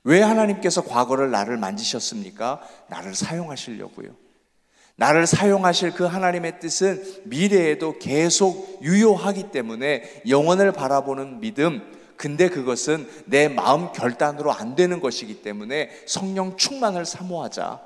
왜 하나님께서 과거를 나를 만지셨습니까? 나를 사용하시려고요. 나를 사용하실 그 하나님의 뜻은 미래에도 계속 유효하기 때문에 영원을 바라보는 믿음, 근데 그것은 내 마음 결단으로 안 되는 것이기 때문에 성령 충만을 사모하자.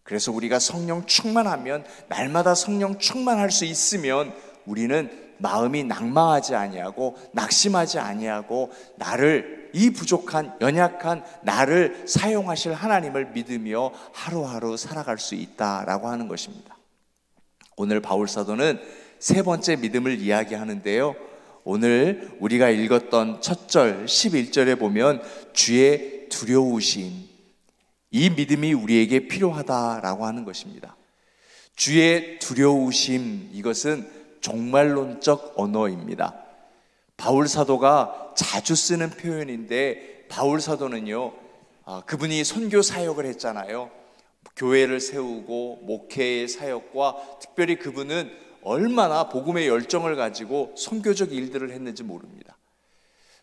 그래서 우리가 성령 충만하면, 날마다 성령 충만할 수 있으면 우리는 마음이 낭망하지 아니하고 낙심하지 아니하고 나를, 이 부족한 연약한 나를 사용하실 하나님을 믿으며 하루하루 살아갈 수 있다라고 하는 것입니다. 오늘 바울 사도는 세 번째 믿음을 이야기하는데요, 오늘 우리가 읽었던 첫 절 11절에 보면 주의 두려우심, 이 믿음이 우리에게 필요하다라고 하는 것입니다. 주의 두려우심, 이것은 종말론적 언어입니다. 바울 사도가 자주 쓰는 표현인데, 바울 사도는요, 그분이 선교 사역을 했잖아요. 교회를 세우고 목회의 사역과, 특별히 그분은 얼마나 복음의 열정을 가지고 선교적 일들을 했는지 모릅니다.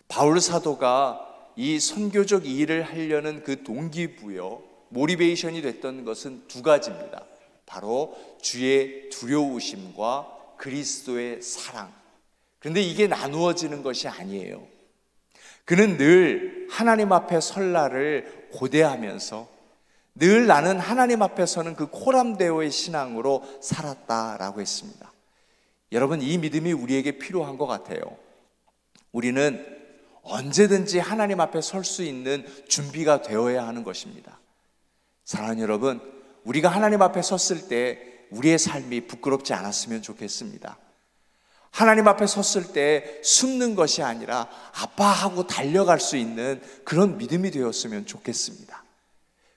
바울 사도가 이 선교적 일을 하려는 그 동기부여, 모티베이션이 됐던 것은 두 가지입니다. 바로 주의 두려우심과 그리스도의 사랑. 그런데 이게 나누어지는 것이 아니에요. 그는 늘 하나님 앞에 설날을 고대하면서 늘 나는 하나님 앞에 서는 그 코람데오의 신앙으로 살았다라고 했습니다. 여러분, 이 믿음이 우리에게 필요한 것 같아요. 우리는 언제든지 하나님 앞에 설 수 있는 준비가 되어야 하는 것입니다. 사랑하는 여러분, 우리가 하나님 앞에 섰을 때 우리의 삶이 부끄럽지 않았으면 좋겠습니다. 하나님 앞에 섰을 때 숨는 것이 아니라 아빠하고 달려갈 수 있는 그런 믿음이 되었으면 좋겠습니다.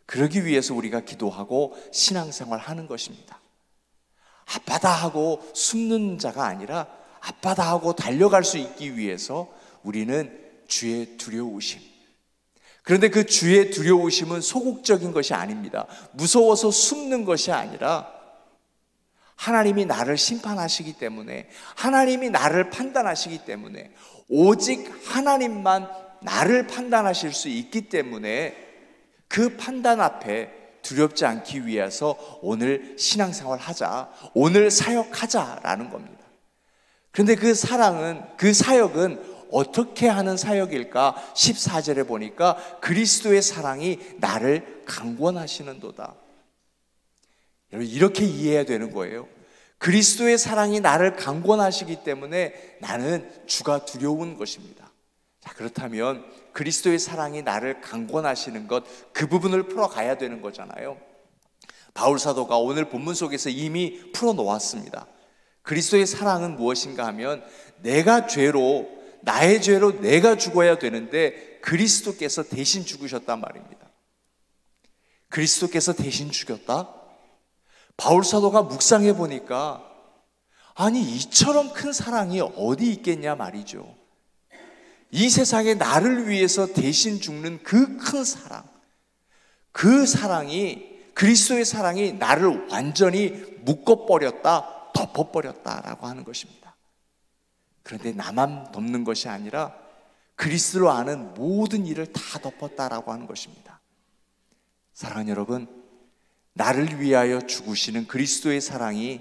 그러기 위해서 우리가 기도하고 신앙생활 하는 것입니다. 아빠다 하고 숨는 자가 아니라 아빠다 하고 달려갈 수 있기 위해서 우리는 주의 두려우심. 그런데 그 주의 두려우심은 소극적인 것이 아닙니다. 무서워서 숨는 것이 아니라 하나님이 나를 심판하시기 때문에, 하나님이 나를 판단하시기 때문에, 오직 하나님만 나를 판단하실 수 있기 때문에 그 판단 앞에 두렵지 않기 위해서 오늘 신앙생활 하자, 오늘 사역하자라는 겁니다. 그런데 그 사랑은, 그 사역은 어떻게 하는 사역일까? 14절에 보니까 그리스도의 사랑이 나를 강권하시는도다. 여러분, 이렇게 이해해야 되는 거예요. 그리스도의 사랑이 나를 강권하시기 때문에 나는 주가 두려운 것입니다. 자, 그렇다면 그리스도의 사랑이 나를 강권하시는 것, 그 부분을 풀어가야 되는 거잖아요. 바울 사도가 오늘 본문 속에서 이미 풀어놓았습니다. 그리스도의 사랑은 무엇인가 하면, 내가 죄로, 나의 죄로 내가 죽어야 되는데 그리스도께서 대신 죽으셨단 말입니다. 그리스도께서 대신 죽였다? 바울 사도가 묵상해 보니까, 아니, 이처럼 큰 사랑이 어디 있겠냐 말이죠. 이 세상에 나를 위해서 대신 죽는 그 큰 사랑, 그 사랑이, 그리스도의 사랑이 나를 완전히 묶어버렸다, 덮어버렸다라고 하는 것입니다. 그런데 나만 덮는 것이 아니라 그리스도로 아는 모든 일을 다 덮었다라고 하는 것입니다. 사랑하는 여러분, 나를 위하여 죽으시는 그리스도의 사랑이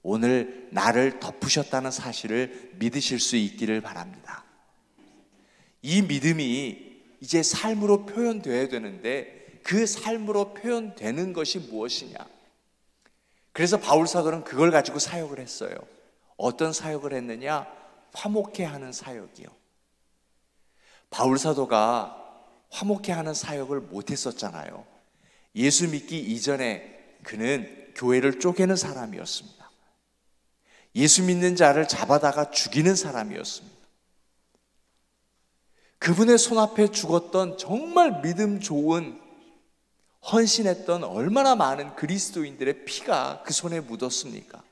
오늘 나를 덮으셨다는 사실을 믿으실 수 있기를 바랍니다. 이 믿음이 이제 삶으로 표현되어야 되는데, 그 삶으로 표현되는 것이 무엇이냐? 그래서 바울 사도는 그걸 가지고 사역을 했어요. 어떤 사역을 했느냐? 화목해 하는 사역이요. 바울 사도가 화목해 하는 사역을 못했었잖아요. 예수 믿기 이전에 그는 교회를 쪼개는 사람이었습니다. 예수 믿는 자를 잡아다가 죽이는 사람이었습니다. 그분의 손앞에 죽었던 정말 믿음 좋은, 헌신했던 얼마나 많은 그리스도인들의 피가 그 손에 묻었습니까?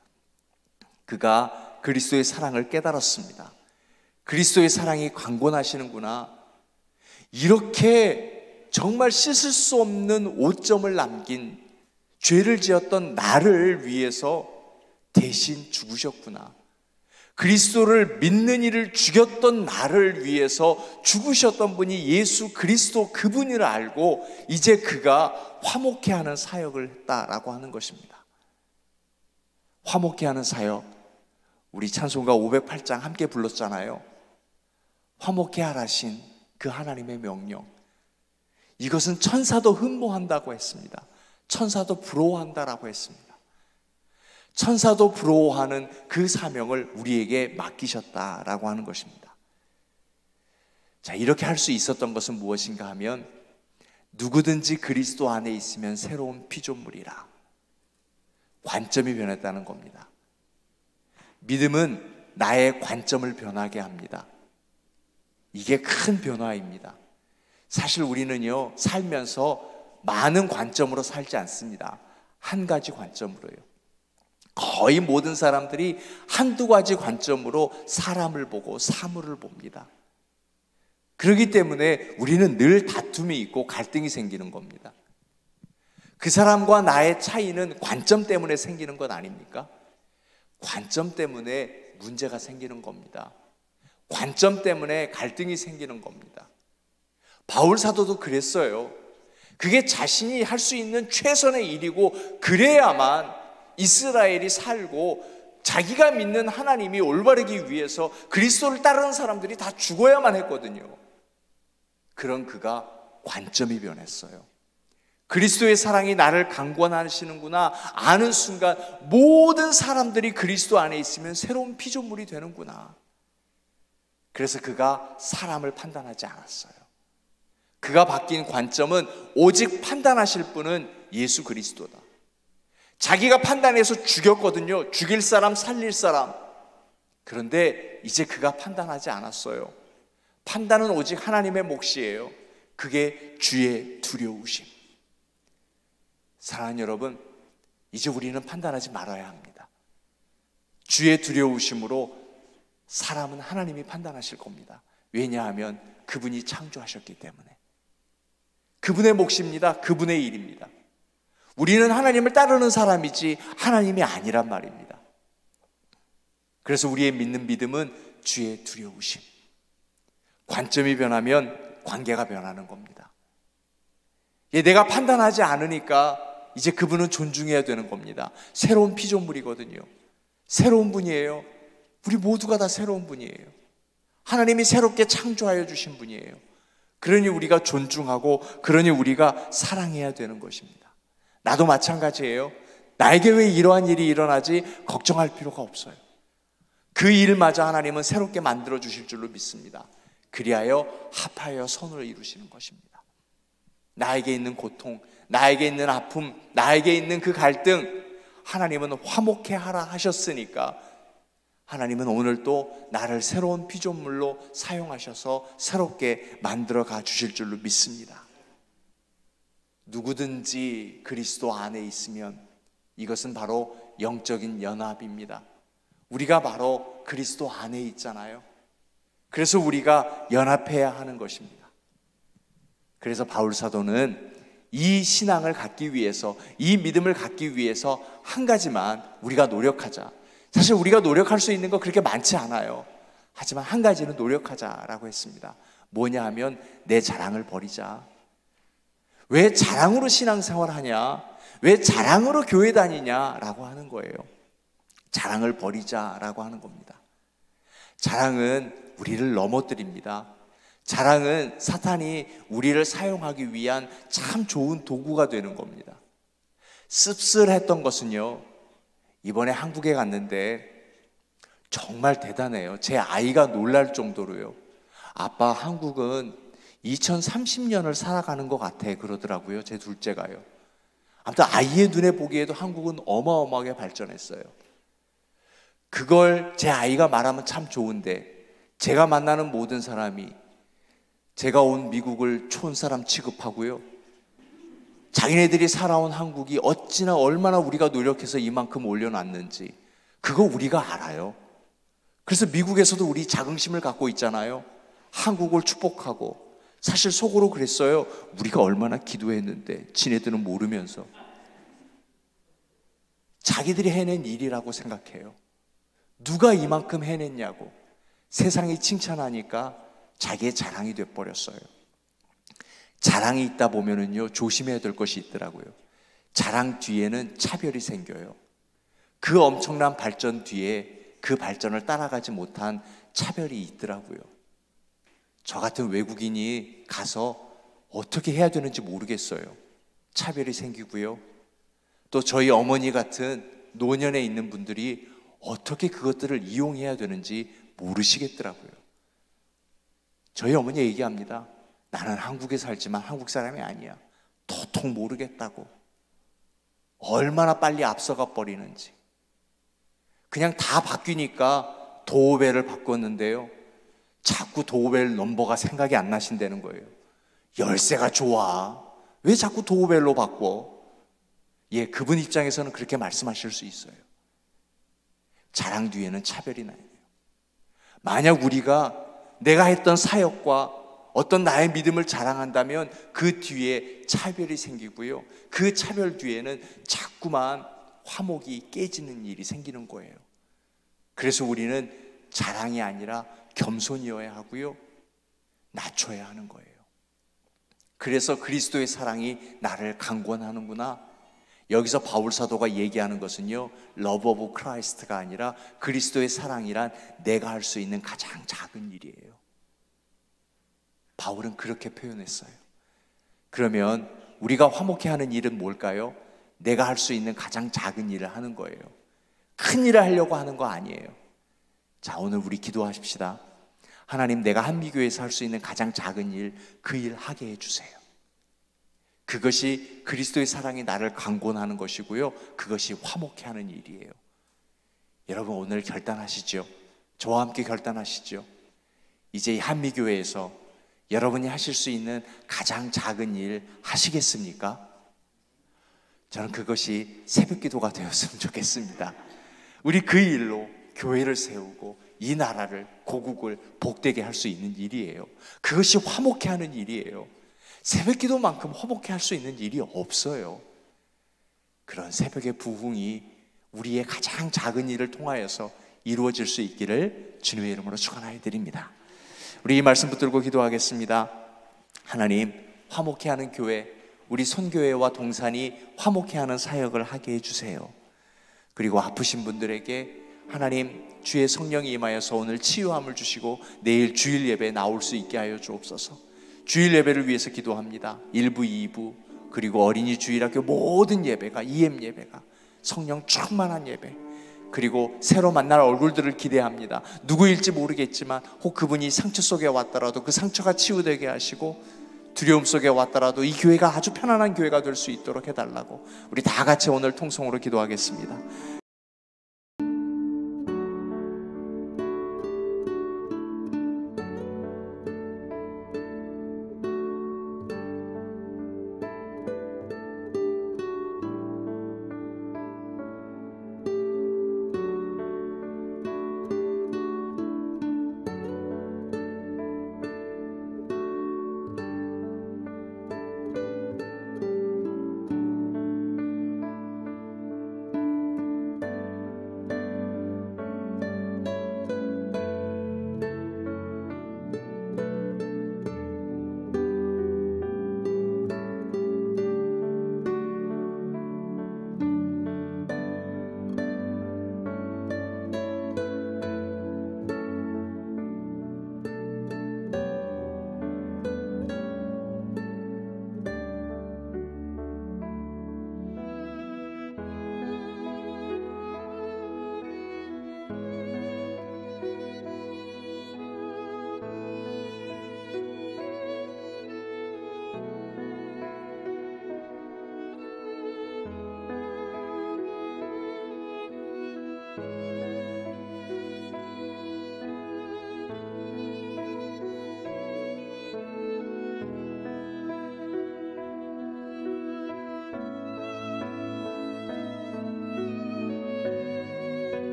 그가 그리스도의 사랑을 깨달았습니다. 그리스도의 사랑이 강권하시는구나. 이렇게 정말 씻을 수 없는 오점을 남긴, 죄를 지었던 나를 위해서 대신 죽으셨구나. 그리스도를 믿는 이를 죽였던 나를 위해서 죽으셨던 분이 예수 그리스도 그분이라 알고 이제 그가 화목케 하는 사역을 했다라고 하는 것입니다. 화목케 하는 사역, 우리 찬송가 508장 함께 불렀잖아요. 화목케 하라신 그 하나님의 명령, 이것은 천사도 흠모한다고 했습니다. 천사도 부러워한다라고 했습니다. 천사도 부러워하는 그 사명을 우리에게 맡기셨다라고 하는 것입니다. 자, 이렇게 할 수 있었던 것은 무엇인가 하면 누구든지 그리스도 안에 있으면 새로운 피조물이라. 관점이 변했다는 겁니다. 믿음은 나의 관점을 변하게 합니다. 이게 큰 변화입니다. 사실 우리는요, 살면서 많은 관점으로 살지 않습니다. 한 가지 관점으로요. 거의 모든 사람들이 한두 가지 관점으로 사람을 보고 사물을 봅니다. 그렇기 때문에 우리는 늘 다툼이 있고 갈등이 생기는 겁니다. 그 사람과 나의 차이는 관점 때문에 생기는 것 아닙니까? 관점 때문에 문제가 생기는 겁니다. 관점 때문에 갈등이 생기는 겁니다. 바울 사도도 그랬어요. 그게 자신이 할 수 있는 최선의 일이고 그래야만 이스라엘이 살고 자기가 믿는 하나님이 올바르기 위해서 그리스도를 따르는 사람들이 다 죽어야만 했거든요. 그런 그가 관점이 변했어요. 그리스도의 사랑이 나를 강권하시는구나 아는 순간 모든 사람들이 그리스도 안에 있으면 새로운 피조물이 되는구나. 그래서 그가 사람을 판단하지 않았어요. 그가 바뀐 관점은 오직 판단하실 분은 예수 그리스도다. 자기가 판단해서 죽였거든요. 죽일 사람, 살릴 사람. 그런데 이제 그가 판단하지 않았어요. 판단은 오직 하나님의 몫이에요. 그게 주의 두려우심. 사랑하는 여러분, 이제 우리는 판단하지 말아야 합니다. 주의 두려우심으로 사람은 하나님이 판단하실 겁니다. 왜냐하면 그분이 창조하셨기 때문에. 그분의 몫입니다. 그분의 일입니다. 우리는 하나님을 따르는 사람이지 하나님이 아니란 말입니다. 그래서 우리의 믿는 믿음은 주의 두려우심. 관점이 변하면 관계가 변하는 겁니다. 내가 판단하지 않으니까 이제 그분은 존중해야 되는 겁니다. 새로운 피조물이거든요. 새로운 분이에요. 우리 모두가 다 새로운 분이에요. 하나님이 새롭게 창조하여 주신 분이에요. 그러니 우리가 존중하고 그러니 우리가 사랑해야 되는 것입니다. 나도 마찬가지예요. 나에게 왜 이러한 일이 일어나지 걱정할 필요가 없어요. 그 일마저 하나님은 새롭게 만들어 주실 줄로 믿습니다. 그리하여 합하여 선을 이루시는 것입니다. 나에게 있는 고통, 나에게 있는 아픔, 나에게 있는 그 갈등, 하나님은 화목해 하라 하셨으니까 하나님은 오늘 또 나를 새로운 피조물로 사용하셔서 새롭게 만들어 가 주실 줄로 믿습니다. 누구든지 그리스도 안에 있으면 이것은 바로 영적인 연합입니다. 우리가 바로 그리스도 안에 있잖아요. 그래서 우리가 연합해야 하는 것입니다. 그래서 바울 사도는 이 신앙을 갖기 위해서, 이 믿음을 갖기 위해서 한 가지만 우리가 노력하자. 사실 우리가 노력할 수 있는 거 그렇게 많지 않아요. 하지만 한 가지는 노력하자라고 했습니다. 뭐냐 하면 내 자랑을 버리자. 왜 자랑으로 신앙생활 하냐? 왜 자랑으로 교회 다니냐라고 하는 거예요. 자랑을 버리자라고 하는 겁니다. 자랑은 우리를 넘어뜨립니다. 자랑은 사탄이 우리를 사용하기 위한 참 좋은 도구가 되는 겁니다. 씁쓸했던 것은요, 이번에 한국에 갔는데 정말 대단해요. 제 아이가 놀랄 정도로요. 아빠, 한국은 2030년을 살아가는 것 같아 그러더라고요. 제 둘째가요. 아무튼 아이의 눈에 보기에도 한국은 어마어마하게 발전했어요. 그걸 제 아이가 말하면 참 좋은데 제가 만나는 모든 사람이 제가 온 미국을 촌사람 취급하고요, 자기네들이 살아온 한국이 어찌나 얼마나 우리가 노력해서 이만큼 올려놨는지 그거 우리가 알아요. 그래서 미국에서도 우리 자긍심을 갖고 있잖아요. 한국을 축복하고. 사실 속으로 그랬어요. 우리가 얼마나 기도했는데 지네들은 모르면서. 자기들이 해낸 일이라고 생각해요. 누가 이만큼 해냈냐고 세상이 칭찬하니까 자기의 자랑이 돼버렸어요. 자랑이 있다 보면은요, 조심해야 될 것이 있더라고요. 자랑 뒤에는 차별이 생겨요. 그 엄청난 발전 뒤에 그 발전을 따라가지 못한 차별이 있더라고요. 저 같은 외국인이 가서 어떻게 해야 되는지 모르겠어요. 차별이 생기고요. 또 저희 어머니 같은 노년에 있는 분들이 어떻게 그것들을 이용해야 되는지 모르시겠더라고요. 저희 어머니 얘기합니다. 나는 한국에 살지만 한국 사람이 아니야. 도통 모르겠다고. 얼마나 빨리 앞서가 버리는지. 그냥 다 바뀌니까 도어벨을 바꿨는데요, 자꾸 도어벨 넘버가 생각이 안 나신다는 거예요. 열쇠가 좋아. 왜 자꾸 도어벨로 바꿔? 예, 그분 입장에서는 그렇게 말씀하실 수 있어요. 자랑 뒤에는 차별이 나요. 만약 우리가 내가 했던 사역과 어떤 나의 믿음을 자랑한다면 그 뒤에 차별이 생기고요, 그 차별 뒤에는 자꾸만 화목이 깨지는 일이 생기는 거예요. 그래서 우리는 자랑이 아니라 겸손이어야 하고요, 낮춰야 하는 거예요. 그래서 그리스도의 사랑이 나를 강권하는구나. 여기서 바울 사도가 얘기하는 것은요, 러브 오브 크라이스트가 아니라 그리스도의 사랑이란 내가 할 수 있는 가장 작은 일이에요. 바울은 그렇게 표현했어요. 그러면 우리가 화목해 하는 일은 뭘까요? 내가 할 수 있는 가장 작은 일을 하는 거예요. 큰 일을 하려고 하는 거 아니에요. 자, 오늘 우리 기도하십시다. 하나님, 내가 한미교회에서 할 수 있는 가장 작은 일, 그 일 하게 해주세요. 그것이 그리스도의 사랑이 나를 강권하는 것이고요, 그것이 화목해 하는 일이에요. 여러분, 오늘 결단하시죠. 저와 함께 결단하시죠. 이제 이 한미교회에서 여러분이 하실 수 있는 가장 작은 일 하시겠습니까? 저는 그것이 새벽기도가 되었으면 좋겠습니다. 우리 그 일로 교회를 세우고 이 나라를, 고국을 복되게 할 수 있는 일이에요. 그것이 화목해 하는 일이에요. 새벽기도만큼 화목해 할 수 있는 일이 없어요. 그런 새벽의 부흥이 우리의 가장 작은 일을 통하여서 이루어질 수 있기를 주님의 이름으로 축원하여 드립니다. 우리 이 말씀 붙들고 기도하겠습니다. 하나님, 화목해 하는 교회, 우리 손교회와 동산이 화목해 하는 사역을 하게 해주세요. 그리고 아프신 분들에게 하나님, 주의 성령이 임하여서 오늘 치유함을 주시고 내일 주일 예배에 나올 수 있게 하여 주옵소서. 주일 예배를 위해서 기도합니다. 1부, 2부, 그리고 어린이 주일학교 모든 예배가, EM 예배가 성령 충만한 예배, 그리고 새로 만날 얼굴들을 기대합니다. 누구일지 모르겠지만 혹 그분이 상처 속에 왔더라도 그 상처가 치유되게 하시고, 두려움 속에 왔더라도 이 교회가 아주 편안한 교회가 될 수 있도록 해달라고 우리 다 같이 오늘 통성으로 기도하겠습니다.